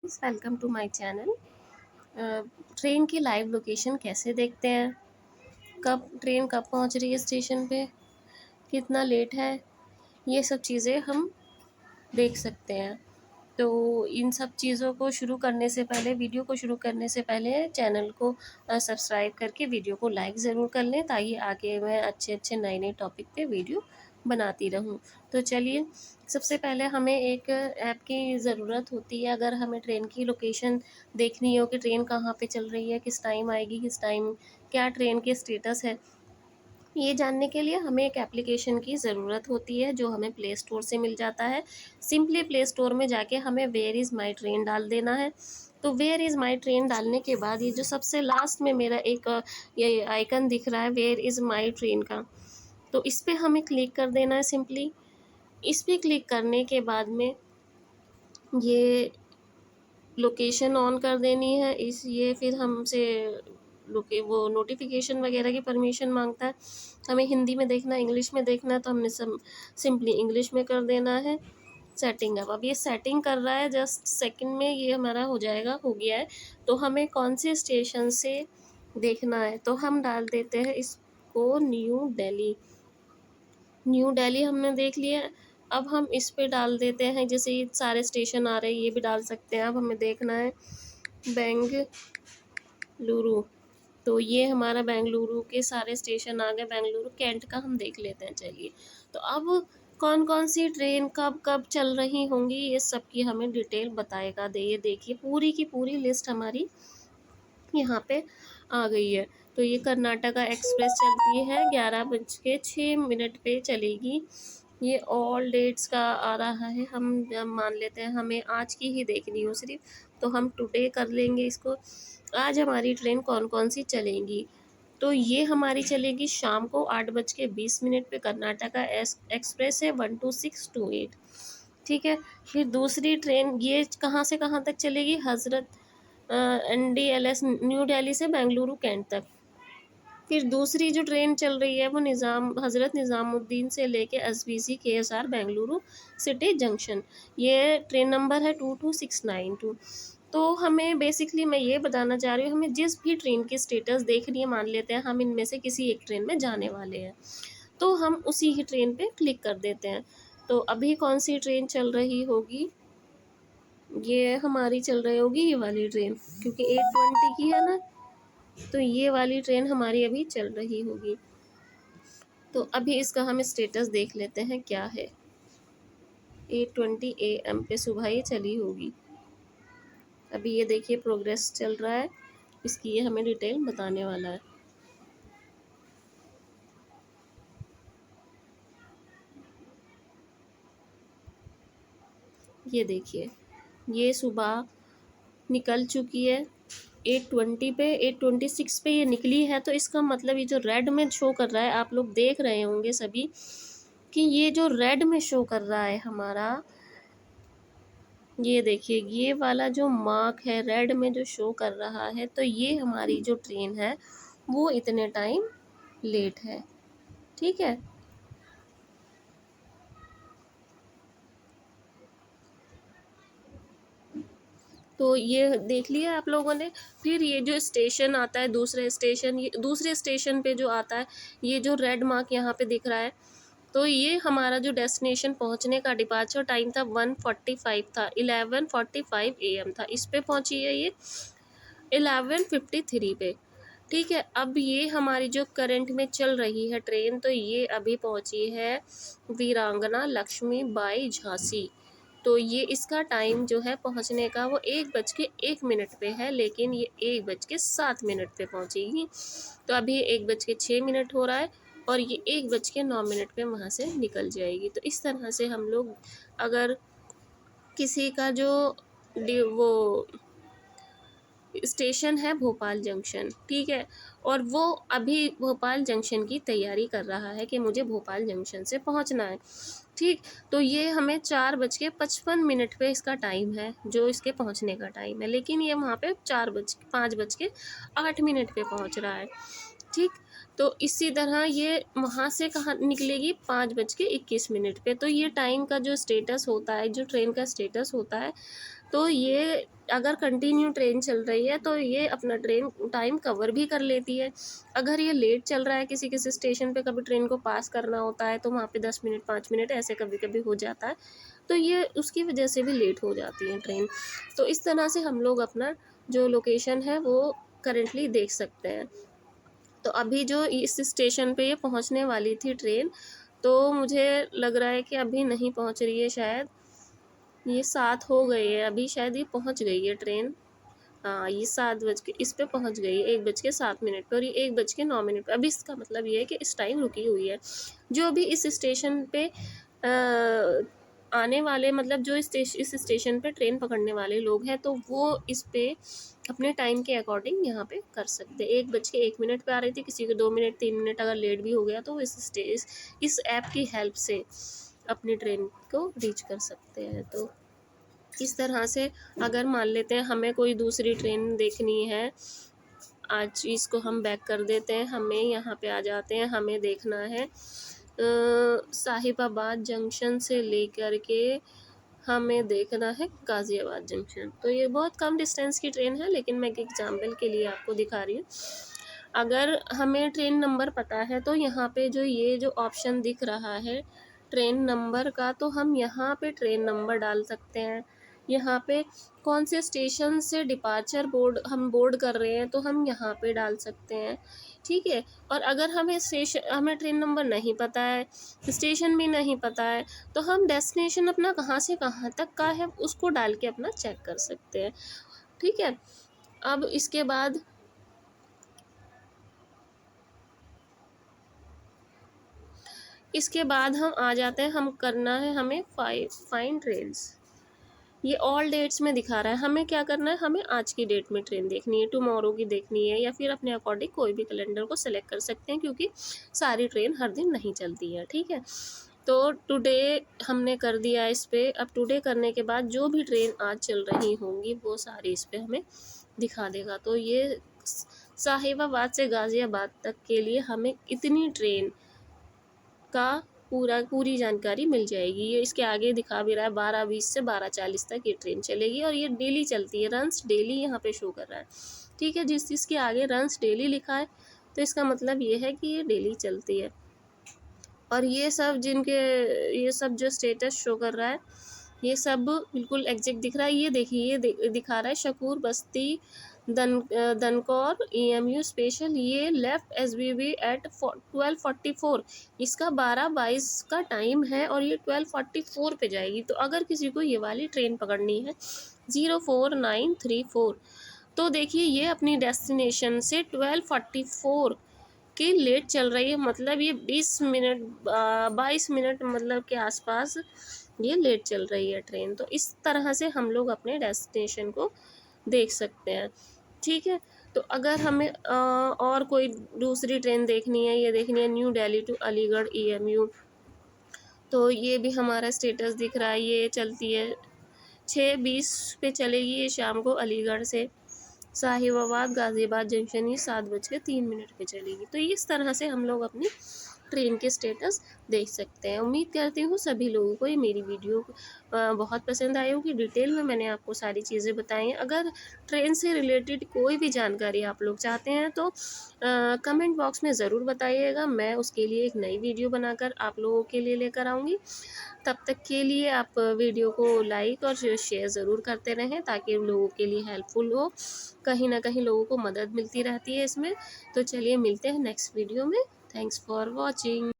Welcome to my channel. Train की live location कैसे देखते हैं, कब पहुंच रही है स्टेशन पे, कितना लेट है, ये सब चीज़ें हम देख सकते हैं। तो इन सब चीज़ों को शुरू करने से पहले, वीडियो को शुरू करने से पहले चैनल को सब्सक्राइब करके वीडियो को लाइक ज़रूर कर लें, ताकि आगे मैं अच्छे अच्छे नए नए टॉपिक पे वीडियो बनाती रहूं। तो चलिए, सबसे पहले हमें एक ऐप की ज़रूरत होती है। अगर हमें ट्रेन की लोकेशन देखनी हो कि ट्रेन कहाँ पे चल रही है, किस टाइम आएगी, किस टाइम, क्या ट्रेन के स्टेटस है, ये जानने के लिए हमें एक एप्लीकेशन की ज़रूरत होती है, जो हमें प्ले स्टोर से मिल जाता है। सिंपली प्ले स्टोर में जाके हमें वेयर इज़ माई ट्रेन डाल देना है। तो वेयर इज़ माई ट्रेन डालने के बाद ये जो सबसे लास्ट में मेरा एक ये आइकन दिख रहा है वेयर इज़ माई ट्रेन का, तो इस पर हमें क्लिक कर देना है। सिंपली इस पर क्लिक करने के बाद में ये लोकेशन ऑन कर देनी है। ये फिर हमसे वो नोटिफिकेशन वगैरह की परमिशन मांगता है। हमें हिंदी में देखना है, इंग्लिश में देखना है, तो हमने सिंपली इंग्लिश में कर देना है। सेटिंग अब ये सेटिंग कर रहा है, जस्ट सेकंड में ये हमारा हो जाएगा, हो गया है। तो हमें कौन से स्टेशन से देखना है, तो हम डाल देते हैं इसको न्यू दिल्ली हमने देख लिया। अब हम इस पे डाल देते हैं, जैसे ये सारे स्टेशन आ रहे हैं, ये भी डाल सकते हैं। अब हमें देखना है बेंगलुरु, तो ये हमारा बेंगलुरु के सारे स्टेशन आ गए। बेंगलुरु कैंट का हम देख लेते हैं। चलिए, तो अब कौन कौन सी ट्रेन कब कब चल रही होंगी, ये सब की हमें डिटेल बताएगा। ये देखिए, पूरी की पूरी लिस्ट हमारी यहाँ पे आ गई है। तो ये कर्नाटका एक्सप्रेस चलती है, 11:06 पे चलेगी। ये ऑल डेट्स का आ रहा है। हम मान लेते हैं हमें आज की ही देखनी हो सिर्फ, तो हम टुडे कर लेंगे इसको। आज हमारी ट्रेन कौन कौन सी चलेंगी, तो ये हमारी चलेगी शाम को 8:20 पे। कर्नाटका एक्सप्रेस है 12628। ठीक है। फिर दूसरी ट्रेन ये कहाँ से कहाँ तक चलेगी, हज़रत NDLS न्यू दिल्ली से बेंगलुरु कैंट तक। फिर दूसरी जो ट्रेन चल रही है वो हज़रत निज़ामुद्दीन से लेके SBC KSR Bengaluru city junction. ये ट्रेन नंबर है 22692। तो हमें बेसिकली मैं ये बताना चाह रही हूँ, हमें जिस भी ट्रेन की स्टेटस देखनी है, मान लेते हैं हम इनमें से किसी एक ट्रेन में जाने वाले हैं, तो हम उसी ही ट्रेन पे क्लिक कर देते हैं। तो अभी कौन सी ट्रेन चल रही होगी, ये हमारी चल रही होगी ये वाली ट्रेन, क्योंकि 8:20 की है ना, तो ये वाली ट्रेन हमारी अभी चल रही होगी। तो अभी इसका हम स्टेटस देख लेते हैं क्या है। 8:20 AM पे सुबह ये चली होगी। अभी ये देखिए प्रोग्रेस चल रहा है, इसकी ये हमें डिटेल बताने वाला है। ये देखिए, ये सुबह निकल चुकी है 8:20 पे। 8:26 पे ये निकली है, तो इसका मतलब ये जो रेड में शो कर रहा है, आप लोग देख रहे होंगे सभी कि ये जो रेड में शो कर रहा है हमारा, ये देखिए ये वाला जो मार्क है रेड में जो शो कर रहा है, तो ये हमारी जो ट्रेन है वो इतने टाइम लेट है। ठीक है। तो ये देख लिया आप लोगों ने। फिर ये जो स्टेशन आता है, दूसरे स्टेशन पे जो आता है, ये जो रेड मार्क यहाँ पे दिख रहा है, तो ये हमारा जो डेस्टिनेशन पहुँचने का डिपार्चर टाइम था 1:45 था, 11:45 AM था। इस पे पहुँची है ये 11:53 पे। ठीक है। अब ये हमारी जो करंट में चल रही है ट्रेन, तो ये अभी पहुँची है वीरांगना लक्ष्मीबाई झांसी। तो ये इसका टाइम जो है पहुंचने का वो 1:01 पे है, लेकिन ये 1:07 पे पहुंचेगी। तो अभी 1:06 हो रहा है, और ये 1:09 पे वहाँ से निकल जाएगी। तो इस तरह से हम लोग, अगर किसी का जो वो स्टेशन है भोपाल जंक्शन, ठीक है, और वो अभी भोपाल जंक्शन की तैयारी कर रहा है कि मुझे भोपाल जंक्शन से पहुंचना है, ठीक, तो ये हमें 4:55 पे इसका टाइम है, जो इसके पहुंचने का टाइम है, लेकिन ये वहाँ पे 5:08 पे पहुंच रहा है। ठीक। तो इसी तरह ये वहाँ से कहाँ निकलेगी, 5:21 पे। तो ये टाइम का जो स्टेटस होता है, जो ट्रेन का स्टेटस होता है, तो ये अगर कंटिन्यू ट्रेन चल रही है तो ये अपना ट्रेन टाइम कवर भी कर लेती है। अगर ये लेट चल रहा है किसी किसी स्टेशन पे, कभी ट्रेन को पास करना होता है तो वहाँ पे 10 मिनट 5 मिनट ऐसे कभी कभी हो जाता है, तो ये उसकी वजह से भी लेट हो जाती है ट्रेन। तो इस तरह से हम लोग अपना जो लोकेशन है वो करेंटली देख सकते हैं। तो अभी जो इस स्टेशन पे ये पहुंचने वाली थी ट्रेन, तो मुझे लग रहा है कि अभी नहीं पहुंच रही है शायद। ये 7 हो गई है, अभी शायद ये पहुंच गई है ट्रेन। हाँ, ये 7 बज के इस पे पहुंच गई है, 1:07 पर, और ये 1:09 पर। अभी इसका मतलब ये है कि इस टाइम रुकी हुई है। जो भी इस स्टेशन पे आने वाले, मतलब जो इस स्टेशन पे ट्रेन पकड़ने वाले लोग हैं, तो वो इस पे अपने टाइम के अकॉर्डिंग यहाँ पे कर सकते हैं। 1:01 पे आ रही थी, किसी को 2 मिनट 3 मिनट अगर लेट भी हो गया तो इस ऐप की हेल्प से अपनी ट्रेन को रीच कर सकते हैं। तो इस तरह से अगर मान लेते हैं हमें कोई दूसरी ट्रेन देखनी है, आज इसको हम बैक कर देते हैं, हमें यहाँ पे आ जाते हैं, हमें देखना है साहिबाबाद जंक्शन से लेकर के हमें देखना है गाज़ियाबाद जंक्शन। तो ये बहुत कम डिस्टेंस की ट्रेन है, लेकिन मैं एक एग्जाम्पल के लिए आपको दिखा रही हूँ। अगर हमें ट्रेन नंबर पता है तो यहाँ पे जो ऑप्शन दिख रहा है ट्रेन नंबर का, तो हम यहाँ पे ट्रेन नंबर डाल सकते हैं। यहाँ पे कौन से स्टेशन से डिपार्चर बोर्ड कर रहे हैं तो हम यहाँ पे डाल सकते हैं, ठीक है। और अगर हमें ट्रेन नंबर नहीं पता है, स्टेशन भी नहीं पता है, तो हम डेस्टिनेशन अपना कहाँ से कहाँ तक का है उसको डाल के अपना चेक कर सकते हैं, ठीक है। अब इसके बाद हम आ जाते हैं, हम करना है हमें फाइंड ट्रेन्स। ये ऑल डेट्स में दिखा रहा है, हमें क्या करना है, हमें आज की डेट में ट्रेन देखनी है, टुमारो की देखनी है, या फिर अपने अकॉर्डिंग कोई भी कैलेंडर को सेलेक्ट कर सकते हैं, क्योंकि सारी ट्रेन हर दिन नहीं चलती है, ठीक है। तो टुडे हमने कर दिया इस पर। अब टुडे करने के बाद जो भी ट्रेन आज चल रही होंगी वो सारी इस पर हमें दिखा देगा। तो ये साहिबाबाद से गाज़ियाबाद तक के लिए हमें इतनी ट्रेन का पूरी जानकारी मिल जाएगी। ये इसके आगे दिखा भी रहा है 12:20 से 12:40 तक ये ट्रेन चलेगी, और ये डेली चलती है, रन्स डेली यहाँ पे शो कर रहा है, ठीक है। जिसके आगे रन्स डेली लिखा है तो इसका मतलब ये है कि ये डेली चलती है। और ये सब जो स्टेटस शो कर रहा है ये सब बिल्कुल एग्जैक्ट दिख रहा है। ये देखिए, ये दिखा रहा है शकूर बस्ती दनकौर EMU स्पेशल, ये लेफ्ट SBB एट 12:44। इसका 12:22 का टाइम है और ये 12:44 पे जाएगी। तो अगर किसी को ये वाली ट्रेन पकड़नी है 04934, तो देखिए ये अपनी डेस्टिनेशन से 12:44 की लेट चल रही है, मतलब ये 22 मिनट मतलब के आसपास ये लेट चल रही है ट्रेन। तो इस तरह से हम लोग अपने डेस्टिनेशन को देख सकते हैं, ठीक है। तो अगर हमें और कोई दूसरी ट्रेन देखनी है, ये देखनी है New Delhi to Aligarh EMU, तो ये भी हमारा स्टेटस दिख रहा है, ये चलती है 6:20 पे चलेगी ये शाम को अलीगढ़ से साहिबाबाद गाज़ियाबाद जंक्शन, ये 7:03 पे चलेगी। तो इस तरह से हम लोग अपनी ट्रेन के स्टेटस देख सकते हैं। उम्मीद करती हूँ सभी लोगों को ये मेरी वीडियो बहुत पसंद आई होगी। डिटेल में मैंने आपको सारी चीज़ें बताई हैं। अगर ट्रेन से रिलेटेड कोई भी जानकारी आप लोग चाहते हैं तो कमेंट बॉक्स में ज़रूर बताइएगा, मैं उसके लिए एक नई वीडियो बनाकर आप लोगों के लिए लेकर आऊँगी। तब तक के लिए आप वीडियो को लाइक और शेयर ज़रूर करते रहें, ताकि लोगों के लिए हेल्पफुल हो, कहीं ना कहीं लोगों को मदद मिलती रहती है इसमें। तो चलिए मिलते हैं नेक्स्ट वीडियो में। Thanks for watching.